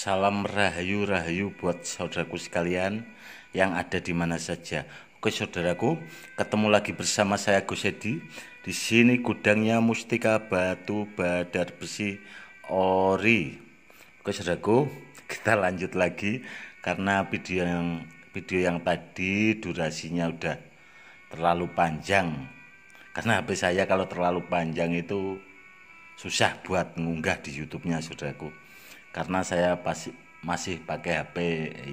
Salam rahayu-rahayu buat saudaraku sekalian yang ada di mana saja. Oke saudaraku, ketemu lagi bersama saya Gus Edi. Di sini gudangnya Mustika Batu Badar Besi Ori. Oke saudaraku, kita lanjut lagi karena video yang tadi durasinya udah terlalu panjang. Karena HP saya kalau terlalu panjang itu susah buat ngunggah di YouTube-nya saudaraku. Karena saya masih pakai HP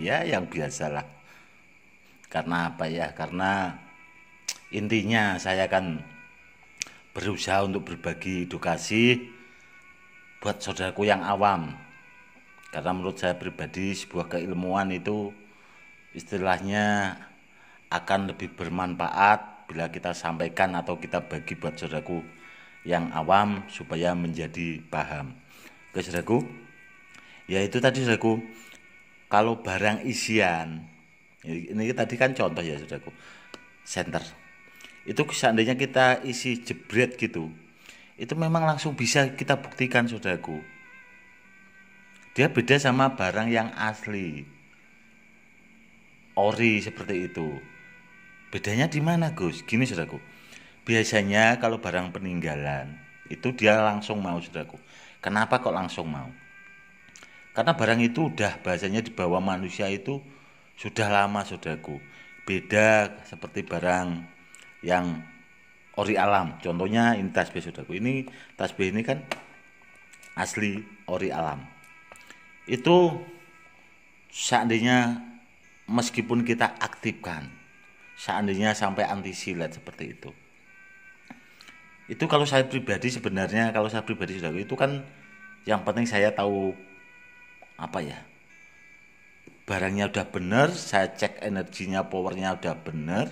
ya yang biasalah. Karena apa ya? Karena intinya saya kan berusaha untuk berbagi edukasi buat saudaraku yang awam. Karena menurut saya pribadi sebuah keilmuan itu istilahnya akan lebih bermanfaat bila kita sampaikan atau kita bagi buat saudaraku yang awam supaya menjadi paham. Oke saudaraku, ya itu tadi saudaraku, kalau barang isian, ini tadi kan contoh ya saudaraku, senter, itu seandainya kita isi jebret gitu, itu memang langsung bisa kita buktikan saudaraku. Dia beda sama barang yang asli, ori seperti itu. Bedanya di mana Gus? Gini saudaraku, biasanya kalau barang peninggalan, itu dia langsung mau saudaraku. Kenapa kok langsung mau? Karena barang itu udah bahasanya dibawa manusia itu sudah lama saudaraku. Beda seperti barang yang ori alam. Contohnya ini tasbih saudaraku. Ini tasbih ini kan asli ori alam. Itu seandainya meskipun kita aktifkan, seandainya sampai anti silet seperti itu. Itu kalau saya pribadi sebenarnya, kalau saya pribadi saudaraku, itu kan yang penting saya tahu apa ya, barangnya udah bener, saya cek energinya, powernya udah bener,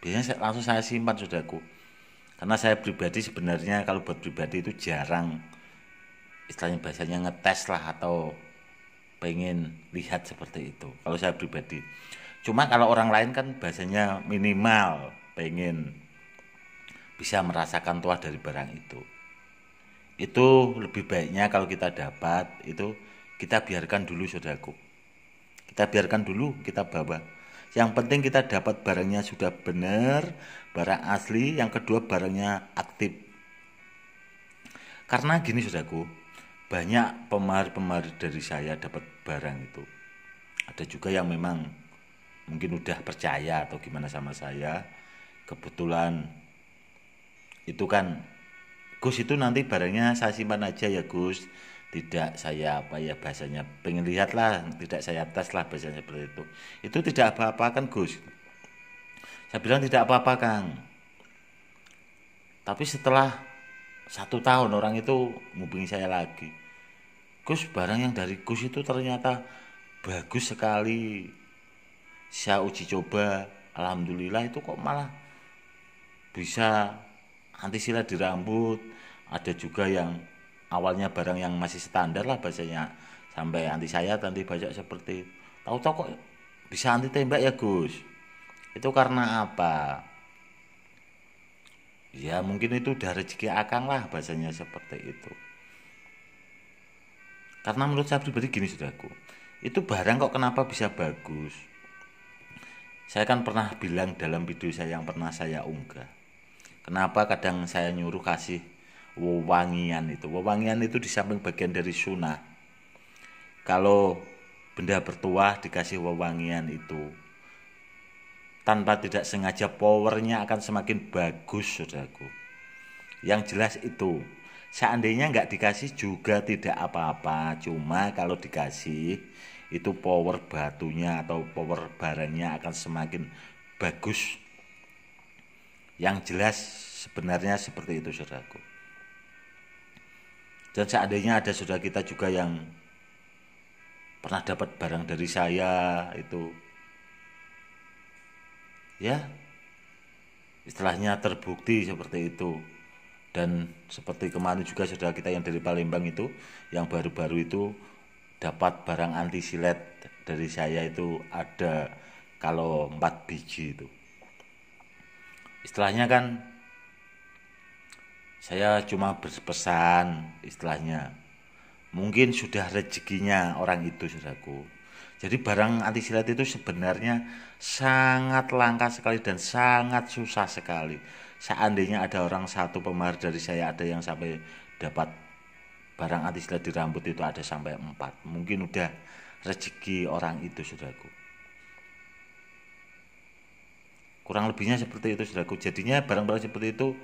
biasanya langsung saya simpan saudaraku. Karena saya pribadi sebenarnya kalau buat pribadi itu jarang, istilahnya bahasanya ngetes lah atau pengen lihat seperti itu kalau saya pribadi. Cuma kalau orang lain kan bahasanya minimal pengen bisa merasakan tuah dari barang itu. Itu lebih baiknya kalau kita dapat itu kita biarkan dulu saudaraku. Kita biarkan dulu, kita bawa. Yang penting kita dapat barangnya sudah benar, barang asli. Yang kedua barangnya aktif. Karena gini saudaraku, banyak pemahar-pemahar dari saya dapat barang itu. Ada juga yang memang mungkin udah percaya atau gimana sama saya. Kebetulan itu kan, Gus itu nanti barangnya saya simpan aja ya Gus, tidak saya apa ya bahasanya pengen lihat lah, tidak saya tes lah bahasanya seperti itu tidak apa-apa kan Gus. Saya bilang tidak apa-apa Kang, tapi setelah 1 tahun orang itu ngubungi saya lagi, Gus barang yang dari Gus itu ternyata bagus sekali, saya uji coba, alhamdulillah itu kok malah bisa anti silet di rambut. Ada juga yang awalnya barang yang masih standar lah bahasanya, sampai anti sayat, anti bajak seperti, tahu-tahu kok bisa anti tembak ya Gus. Itu karena apa? Ya mungkin itu udah rezeki akang lah bahasanya seperti itu. Karena menurut saya pribadi gini saudaraku, itu barang kok kenapa bisa bagus. Saya kan pernah bilang dalam video saya yang pernah saya unggah, kenapa kadang saya nyuruh kasih wewangian itu. Wewangian itu di samping bagian dari sunnah. Kalau benda bertuah dikasih wewangian itu, tanpa tidak sengaja powernya akan semakin bagus saudaraku. Yang jelas itu, seandainya nggak dikasih juga tidak apa-apa. Cuma kalau dikasih, itu power batunya atau power barangnya akan semakin bagus. Yang jelas sebenarnya seperti itu saudaraku. Dan seandainya ada saudara kita juga yang pernah dapat barang dari saya itu, ya istilahnya terbukti seperti itu. Dan seperti kemarin juga saudara kita yang dari Palembang itu, yang baru-baru itu dapat barang anti silet dari saya itu ada kalau 4 biji itu. Istilahnya kan saya cuma berpesan istilahnya mungkin sudah rezekinya orang itu, saudaraku. Jadi barang anti silet itu sebenarnya sangat langka sekali dan sangat susah sekali. Seandainya ada orang satu pemahar dari saya, ada yang sampai dapat barang anti silet di rambut itu ada sampai 4. Mungkin udah rezeki orang itu, saudaraku. Kurang lebihnya seperti itu, saudaraku. Jadinya barang-barang seperti itu,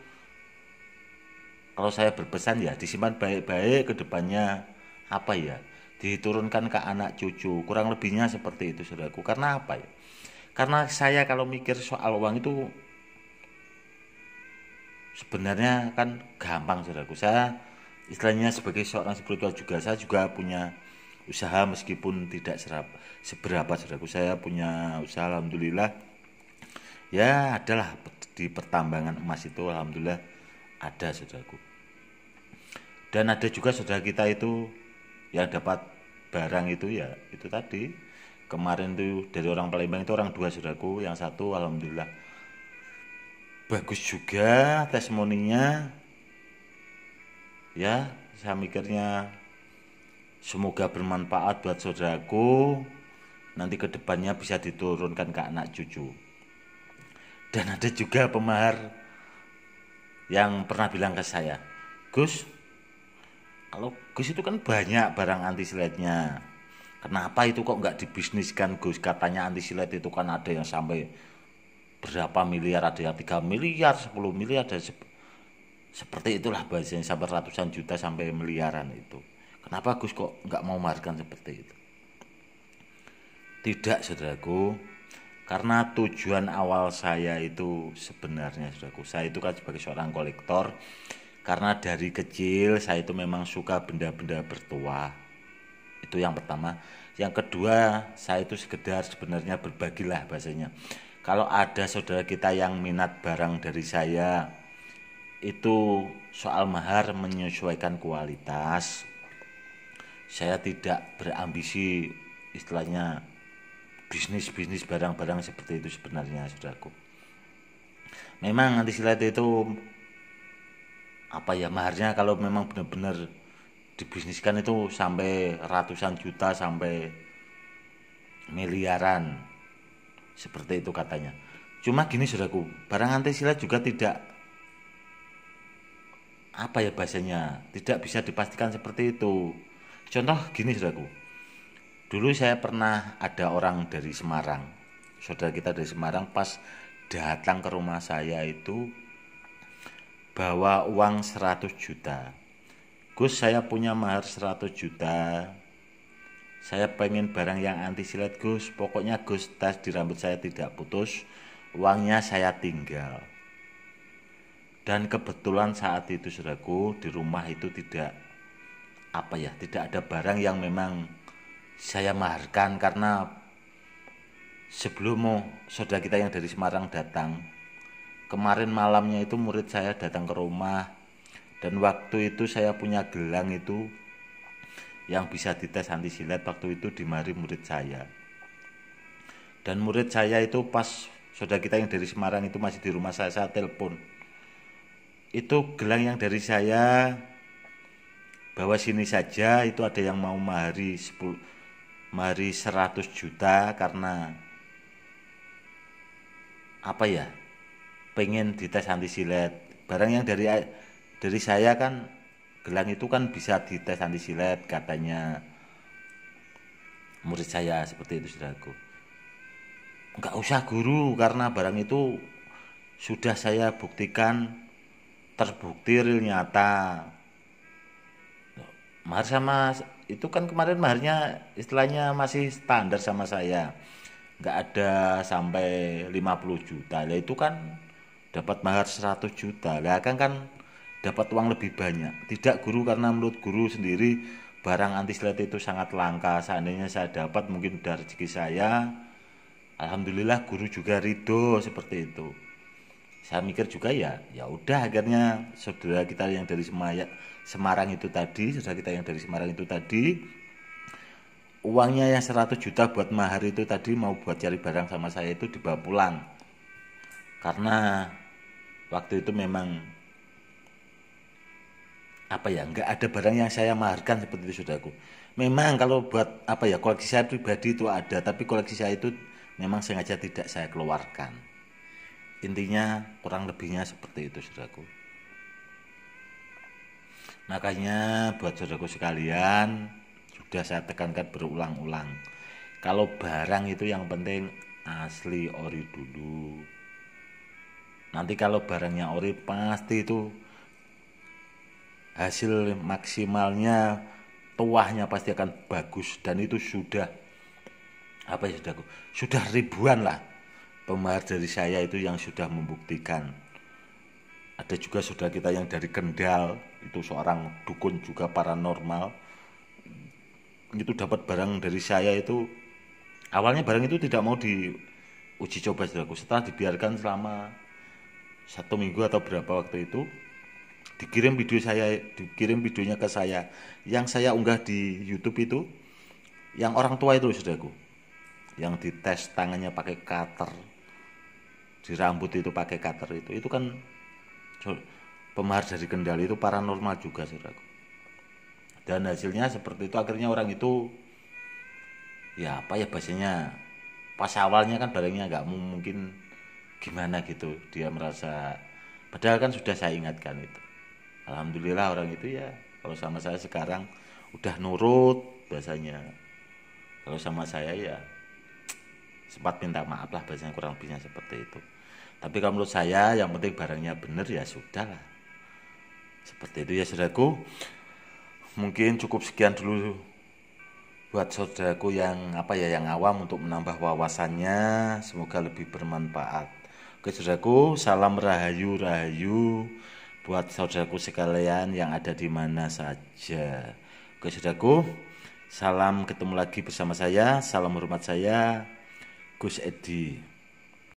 kalau saya berpesan ya disimpan baik-baik ke depannya, apa ya, diturunkan ke anak cucu. Kurang lebihnya seperti itu, saudaraku. Karena apa ya? Karena saya kalau mikir soal uang itu sebenarnya kan gampang, saudaraku. Saya istilahnya sebagai seorang spiritual juga, saya juga punya usaha meskipun tidak seberapa, saudaraku. Saya punya usaha, alhamdulillah. Ya adalah di pertambangan emas itu, alhamdulillah ada, saudaraku. Dan ada juga saudara kita itu yang dapat barang itu, ya itu tadi kemarin tuh dari orang Palembang itu orang 2, saudaraku. Yang satu alhamdulillah bagus juga testimoninya. Ya saya mikirnya semoga bermanfaat buat saudaraku, nanti kedepannya bisa diturunkan ke anak cucu. Dan ada juga pemahar yang pernah bilang ke saya, Gus, kalau Gus itu kan banyak barang anti siletnya, kenapa itu kok nggak dibisniskan, Gus? Katanya anti silet itu kan ada yang sampai berapa miliar, ada yang 3 miliar, 10 miliar, ada seperti itulah bahasanya, sampai ratusan juta sampai miliaran itu. Kenapa Gus kok nggak mau markan seperti itu? Tidak, saudaraku. Karena tujuan awal saya itu sebenarnya, saudaraku, saya itu kan sebagai seorang kolektor. Karena dari kecil saya itu memang suka benda-benda bertuah. Itu yang pertama. Yang kedua, saya itu sekedar sebenarnya berbagilah bahasanya. Kalau ada saudara kita yang minat barang dari saya, itu soal mahar menyesuaikan kualitas. Saya tidak berambisi istilahnya bisnis barang-barang seperti itu sebenarnya, saudaraku. Memang anti silet itu apa ya, maharnya kalau memang benar-benar dibisniskan itu sampai ratusan juta sampai miliaran, seperti itu katanya. Cuma gini, saudaraku, barang anti silet juga tidak apa ya bahasanya, tidak bisa dipastikan seperti itu. Contoh gini, saudaraku, dulu saya pernah ada orang dari Semarang, saudara kita dari Semarang, pas datang ke rumah saya itu bawa uang 100 juta. Gus, saya punya mahar 100 juta. Saya pengen barang yang anti silet, Gus. Pokoknya Gus, tas di rambut saya tidak putus, uangnya saya tinggal. Dan kebetulan saat itu, saudaraku, di rumah itu tidak apa ya, tidak ada barang yang memang saya maharkan. Karena sebelum saudara kita yang dari Semarang datang, kemarin malamnya itu murid saya datang ke rumah, dan waktu itu saya punya gelang itu yang bisa dites anti silet, waktu itu dimari murid saya. Dan murid saya itu pas saudara kita yang dari Semarang itu masih di rumah saya telepon. Itu gelang yang dari saya, bawa sini saja, itu ada yang mau mahari 100 juta karena apa ya, pengen dites anti silet. Barang yang dari saya kan, gelang itu kan bisa dites anti silet katanya murid saya, seperti itu, saudaraku. Enggak usah guru, karena barang itu sudah saya buktikan, terbukti real nyata. Mahar sama itu kan kemarin maharnya istilahnya masih standar sama saya, nggak ada sampai 50 juta. Lah itu kan dapat mahar 100 juta, lah kan dapat uang lebih banyak. Tidak guru, karena menurut guru sendiri barang anti silet itu sangat langka. Seandainya saya dapat, mungkin udah rezeki saya. Alhamdulillah guru juga ridho seperti itu. Saya mikir juga ya udah, akhirnya saudara kita yang dari Semarang itu tadi, saudara kita yang dari Semarang itu tadi, uangnya yang 100 juta buat mahar itu tadi mau buat cari barang sama saya itu dibawa pulang. Karena waktu itu memang apa ya, nggak ada barang yang saya maharkan seperti itu saudaraku. Memang kalau buat apa ya, koleksi saya pribadi itu ada, tapi koleksi saya itu memang sengaja tidak saya keluarkan. Intinya kurang lebihnya seperti itu saudaraku. Makanya buat saudaraku sekalian, sudah saya tekankan berulang-ulang, kalau barang itu yang penting asli ori dulu. Nanti kalau barangnya ori pasti itu hasil maksimalnya, tuahnya pasti akan bagus. Dan itu sudah apa ya saudaraku, sudah ribuan lah pemahar dari saya itu yang sudah membuktikan. Ada juga saudara kita yang dari Kendal, itu seorang dukun juga paranormal, itu dapat barang dari saya itu. Awalnya barang itu tidak mau diuji coba saudaraku. Setelah dibiarkan selama 1 minggu atau berapa waktu itu, dikirim videonya ke saya, yang saya unggah di YouTube itu, yang orang tua itu saudaraku, yang dites tangannya pakai cutter, di rambut itu pakai cutter, itu kan pemahar dari Kendal, itu paranormal juga saudaraku. Dan hasilnya seperti itu. Akhirnya orang itu ya apa ya bahasanya, pas awalnya kan barangnya nggak mungkin gimana gitu, dia merasa, padahal kan sudah saya ingatkan itu. Alhamdulillah orang itu ya kalau sama saya sekarang udah nurut bahasanya. Kalau sama saya ya sempat minta maaf lah bahasanya, kurang lebihnya seperti itu. Tapi kalau menurut saya yang penting barangnya bener ya sudah lah. Seperti itu ya saudaraku. Mungkin cukup sekian dulu buat saudaraku yang apa ya, yang awam, untuk menambah wawasannya, semoga lebih bermanfaat. Oke saudaraku, salam rahayu rahayu buat saudaraku sekalian yang ada di mana saja. Oke saudaraku, salam, ketemu lagi bersama saya. Salam hormat saya, Gus Edi.